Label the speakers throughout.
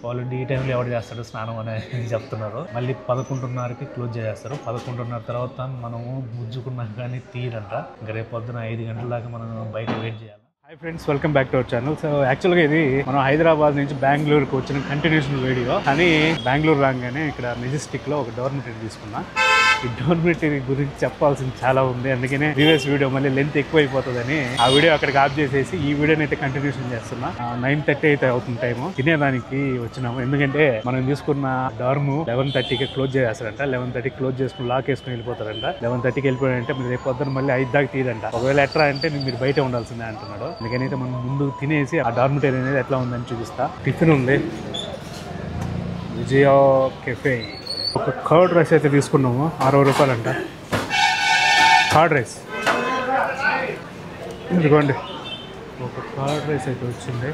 Speaker 1: వాళ్ళు ఈ టైంలో ఎవరు చేస్తాడు స్నానం అనేది చెప్తున్నారు. మళ్ళీ 11:30కి క్లోజ్ చేస్తారు. 11:30 తర్వాత మనము గుజ్జుకున్నాం కానీ తీరంట. ఇంకా రేపు పొద్దున 5 గంటల దాకా మనం బయట వెయిట్ చేయాలి. Hi friends, welcome back to our channel. So యాక్చువల్గా ఇది మనం హైదరాబాద్ నుంచి బెంగళూరుకి వచ్చిన కంటిన్యూషన్ వీడియో. కానీ బెంగళూరు రాగానే ఇక్కడ మెజెస్టిక్లో ఒక డోర్మిటరీ తీసుకున్నా. ఈ డోర్మిటరీ గురించి చెప్పాల్సింది చాలా ఉంది, అందుకనే ప్రీవియస్ వీడియో మళ్ళీ లెంత్ ఎక్కువ అయిపోతుందని ఆ వీడియో అక్కడికి ఆఫ్ చేసేసి ఈ వీడియోని అయితే కంటిన్యూషన్ చేస్తున్నా. 9:30 అయితే అవుతుంది టైము. తినేదానికి వచ్చినాము, ఎందుకంటే మనం తీసుకున్న డార్మ్ 11:30కి క్లోజ్ చేస్తారంట. 11:30 క్లోజ్ చేసుకుని లాక్ వేసుకుని వెళ్ళిపోతారంట. 11:30కి వెళ్ళిపోయారంటే మీరు రేపు పొద్దున మళ్ళీ 5 దాకా తీయదంట. ఒకవేళ ఎట్లా అంటే మీరు బయట ఉండాల్సిందే అంటున్నాడు. అందుకనైతే మనం ముందు తినేసి ఆ డార్మిటరీ అనేది ఎట్లా ఉందని చూపిస్తా. టిఫిన్ ఉంది, విజయ కెఫే. ఒక కర్డ్ రైస్ అయితే తీసుకున్నాము, 60 రూపాయలంట కర్డ్ రైస్. ఇదిగోండి ఒక కర్డ్ రైస్ అయితే వచ్చింది.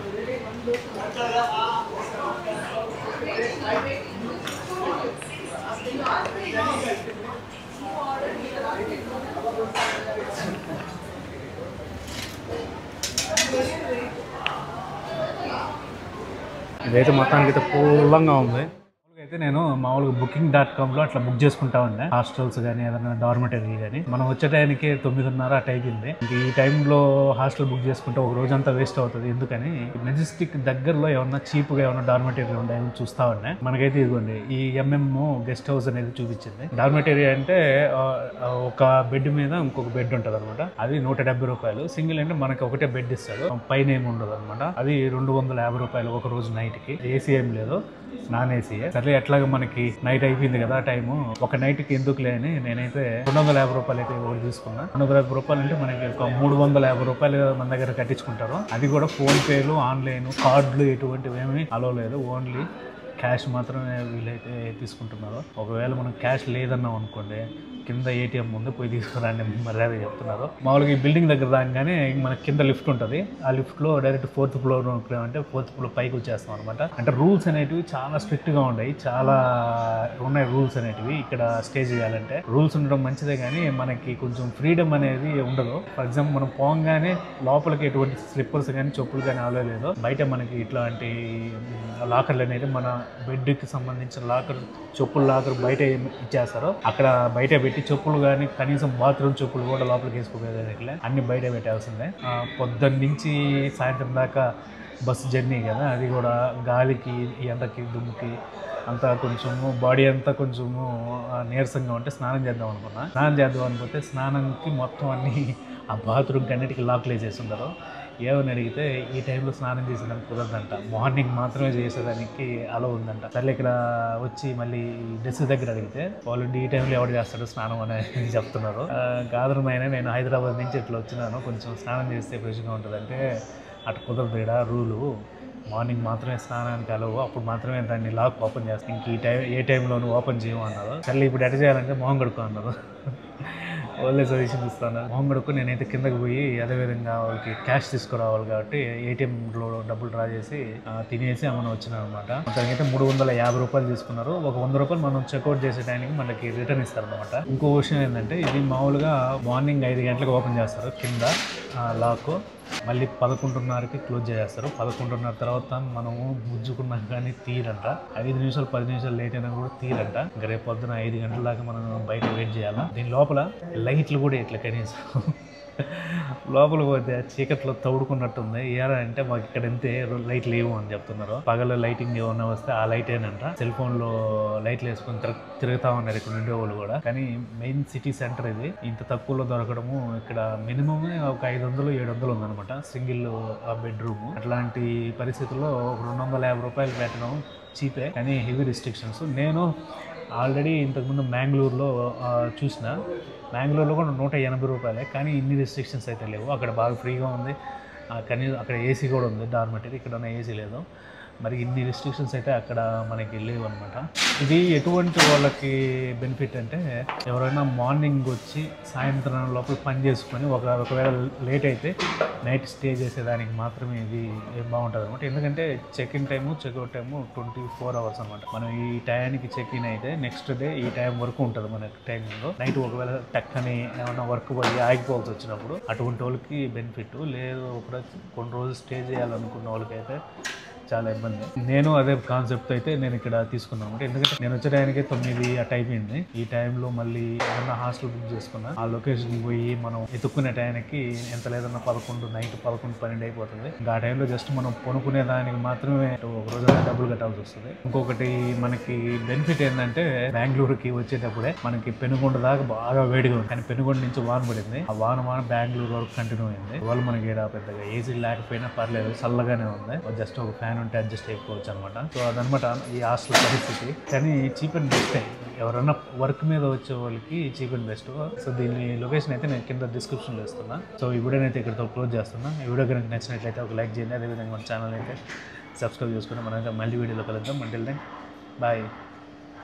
Speaker 1: ఇదైతే మొత్తానికి అయితే పూలంగా ఉంది. అయితే నేను మామూలుగా booking.comలో అట్లా బుక్ చేసుకుంటా ఉండే హాస్టల్స్ కానీ ఏదైనా డార్మిటరీ కానీ. మనం వచ్చే టైంకి 9:30 అట్ అయిపోయింది. ఈ టైంలో హాస్టల్ బుక్ చేసుకుంటే ఒక రోజంతా వేస్ట్ అవుతుంది. ఎందుకని మెజెస్టిక్ దగ్గరలో ఏమన్నా చీప్గా ఏమన్నా డార్మిటరీ ఉన్నాయని చూస్తా ఉన్నాయి. మనకైతే ఇదిగోండి ఈ గెస్ట్ హౌస్ అనేది చూపించింది. డార్మిటరీ అంటే ఒక బెడ్ మీద ఇంకొక బెడ్ ఉంటుంది అనమాట. అది 170 రూపాయలు. సింగిల్ అంటే మనకి ఒకటే బెడ్ ఇస్తాడు, పైన ఏమి ఉండదు అనమాట. అది 250 రూపాయలు ఒక రోజు నైట్కి. ఏసీ ఏం లేదు, నాన్ ఏసీయే. సరే ఎట్లాగా మనకి నైట్ అయిపోయింది కదా టైము, ఒక నైట్కి ఎందుకులే అని నేనైతే 250 రూపాయలు అయితే ఒకటి తీసుకున్నా. 250 రూపాయలు అంటే మనకి ఒక 350 రూపాయలు మన దగ్గర కట్టించుకుంటారు. అది కూడా ఫోన్పేలు, ఆన్లైన్, కార్డులు ఎటువంటివి ఏమీ అలో లేదు. ఓన్లీ క్యాష్ మాత్రమే వీళ్ళైతే తీసుకుంటున్నారు. ఒకవేళ మనం క్యాష్ లేదన్నాం అనుకోండి, కింద ఏటీఎం ముందు పోయి తీసుకురాండి మర్యాద చెప్తున్నారు. మామూలుగా ఈ బిల్డింగ్ దగ్గర రాగానే మనకి కింద లిఫ్ట్ ఉంటుంది. ఆ లిఫ్ట్లో డైరెక్ట్ 4th ఫ్లోర్ అంటే 4th ఫ్లోర్ పైకి వచ్చేస్తాం అనమాట. అంటే రూల్స్ అనేటివి చాలా స్ట్రిక్ట్గా ఉన్నాయి, చాలా ఉన్నాయి రూల్స్ అనేటివి. ఇక్కడ స్టే చేయాలంటే రూల్స్ ఉండడం మంచిదే, కానీ మనకి కొంచెం ఫ్రీడమ్ అనేది ఉండదు. ఫర్ ఎగ్జాంపుల్ మనం పోగానే లోపలికి ఎటువంటి స్లిప్పర్స్ కానీ చెప్పులు కానీ అవలేదు. బయట మనకి ఇట్లాంటి లాకర్లు అనేది మన బెడ్కి సంబంధించిన లాకర్, చెప్పుల లాకర్ బయట ఇచ్చేస్తారు. అక్కడ బయట పెట్టి చెప్పులు కానీ కనీసం బాత్రూమ్ చెప్పులు కూడా లోపలికి వేసుకోలేదు, అన్ని బయట పెట్టాల్సిందే. పొద్దున్న నుంచి సాయంత్రం దాకా బస్సు జర్నీ కదా, అది కూడా గాలికి, ఎండకి, దుమ్ముకి అంతా కొంచెము బాడీ అంతా కొంచెము నీరసంగా ఉంటే స్నానం చేద్దాం అనుకున్నా. స్నానం చేద్దాం అనుకుంటే స్నానంకి మొత్తం అన్ని ఆ బాత్రూమ్కి అన్నిటికీ లాక్లు వేసేస్తున్నారు. ఏమని అడిగితే ఈ టైంలో స్నానం చేసేదానికి కుదరదంట, మార్నింగ్ మాత్రమే చేసేదానికి అలో ఉందంట. సరే ఇక్కడ వచ్చి మళ్ళీ డెస్క్ దగ్గర అడిగితే వాళ్ళు ఈ టైంలో ఎవరు చేస్తాడు స్నానం అనేది చెప్తున్నారు. కాదనమైన నేను హైదరాబాద్ నుంచి ఇట్లా వచ్చినాను, కొంచెం స్నానం చేస్తే ఫ్రెష్గా ఉంటుంది అంటే అటు కుదరదు. ఇక్కడ రూలు మార్నింగ్ మాత్రమే స్నానానికి అలవు, అప్పుడు మాత్రమే దాన్ని లాక్ ఓపెన్ చేస్తాను, ఇంక ఈ టైం ఏ టైంలోనూ ఓపెన్ చేయము అన్నారు. సరే ఇప్పుడు ఎట చేయాలంటే మొహం కడుక్కో అన్నారు. వాళ్ళే సజెషన్ ఇస్తాను. మొహం కడుక్కు నేనైతే కిందకి పోయి అదేవిధంగా వాళ్ళకి క్యాష్ తీసుకురావాలి కాబట్టి ఏటీఎంలో డబ్బులు డ్రా చేసి తినేసి మనం వచ్చినాం అనమాట. దానికైతే 350 రూపాయలు తీసుకున్నారు. ఒక 100 రూపాయలు మనం చెక్అవుట్ చేసే టైంకి మనకి రిటర్న్ ఇస్తారు అనమాట. ఇంకో విషయం ఏంటంటే ఇది మామూలుగా మార్నింగ్ 5 గంటలకు ఓపెన్ చేస్తారు కింద లాక్, మళ్ళీ 11:30కి క్లోజ్ చేస్తారు. 11:30 తర్వాత మనము గుజ్జుకున్నాం కానీ తీరంట. 5 నిమిషాలు 10 నిమిషాలు లేట్ అయినా కూడా తీరంట. ఇంకా రేపు పొద్దున 5 గంటల దాకా మనం బయట వెయిట్ చేయాలా. దీని లోపల లైట్లు కూడా ఇట్లా కనీసం లోపల పోతే చీకట్లో తౌడుకున్నట్టుంది. ఏరా అంటే మాకు ఇక్కడ ఎంతే లైట్ లేవు అని చెప్తున్నారు. పగల లైటింగ్ ఏమన్నా వస్తే ఆ లైట్ ఏనంట. సెల్ ఫోన్ లో లైట్లు వేసుకొని తిరుగుతా ఉన్నారు ఇక్కడ ఉండే వాళ్ళు కూడా. కానీ మెయిన్ సిటీ సెంటర్ ఇది, ఇంత తక్కువలో దొరకడము ఇక్కడ మినిమం ఒక 500-700 ఉందన్నమాట సింగిల్ బెడ్రూమ్. అట్లాంటి పరిస్థితుల్లో 250 రూపాయలు పెట్టడం చీపే, కానీ హెవీ రిస్ట్రిక్షన్స్. నేను ఆల్రెడీ ఇంతకుముందు మ్యాంగ్లూరులో చూసిన, మ్యాంగ్లూరులో కూడా 180 రూపాయలే, కానీ ఇన్ని రిస్ట్రిక్షన్స్ అయితే లేవు. అక్కడ బాగా ఫ్రీగా ఉంది, కనీసం అక్కడ ఏసీ కూడా ఉంది డార్మిటరీ, ఇక్కడ ఉన్న ఏసీ లేదు. మరి ఇన్ని రిస్ట్రిక్షన్స్ అయితే అక్కడ మనకి లేవు అనమాట. ఇది ఎటువంటి వాళ్ళకి బెనిఫిట్ అంటే ఎవరైనా మార్నింగ్ వచ్చి సాయంత్రం లోపల పని చేసుకొని ఒకవేళ లేట్ అయితే నైట్ స్టే చేసేదానికి మాత్రమే ఇది బాగుంటుంది అనమాట. ఎందుకంటే check in time checkout time 24 hours అనమాట. మనం ఈ టైంకి చెక్ ఇన్ అయితే నెక్స్ట్ డే ఈ టైం వరకు ఉంటుంది మనకి టైమింగ్. నైట్ ఒకవేళ టక్కని ఏమైనా వర్క్ పోయి ఆగిపోవాల్సి వచ్చినప్పుడు అటువంటి వాళ్ళకి బెనిఫిట్ లేదు. కొన్ని రోజులు స్టే చేయాలనుకున్న వాళ్ళకైతే చాలా ఇబ్బంది. నేను అదే కాన్సెప్ట్ అయితే నేను ఇక్కడ తీసుకున్నాను. ఎందుకంటే నేను వచ్చే టైంకి 9 అట్ అయిపోయింది. ఈ టైంలో మళ్ళీ ఏదన్నా హాస్టల్ బుక్ చేసుకున్నా ఆ లొకేషన్ పోయి మనం ఎత్తుక్కునే టైంకి ఎంత లేదన్నా 11 నైట్ 11, 12 అయిపోతుంది. ఇంకా ఆ టైంలో జస్ట్ మనం కొనుక్కునే దానికి మాత్రమే ఒక రోజు డబ్బులు కట్టాల్సి వస్తుంది. ఇంకొకటి మనకి బెనిఫిట్ ఏంటంటే బెంగళూరుకి వచ్చేటప్పుడే మనకి పెనుగొండ దాకా బాగా వేడిగా ఉంది. కానీ పెనుగొండ నుంచి వాన పడింది. ఆ వాన బెంగళూరు వరకు కంటిన్యూ అయింది. వాళ్ళు మనకి పెద్దగా ఏసీ లేకపోయినా పర్లేదు, చల్లగానే ఉంది. జస్ట్ ఒక ఫ్యాన్ ఉంటే అడ్జస్ట్ అయిపోవచ్చు అనమాట. సో అదనమాట ఈ హాస్టల్ పరిస్థితి. కానీ చీప్ అండ్ బెస్ట్ ఎవరన్నా వర్క్ మీద వచ్చే వాళ్ళకి చీప్ అండ్ బెస్ట్. సో దీని లొకేషన్ అయితే నేను కింద డిస్క్రిప్షన్లో ఇస్తున్నా. సో ఈ వీడియోనైతే ఇక్కడితో క్లోజ్ చేస్తున్నా. ఈ వీడియో కనుక నచ్చినట్లయితే ఒక లైక్ చేయండి. అదేవిధంగా మన ఛానల్ అయితే సబ్స్క్రైబ్ చేసుకుని మనం మళ్ళీ వీడియోలో కలుద్దాం. Until then bye.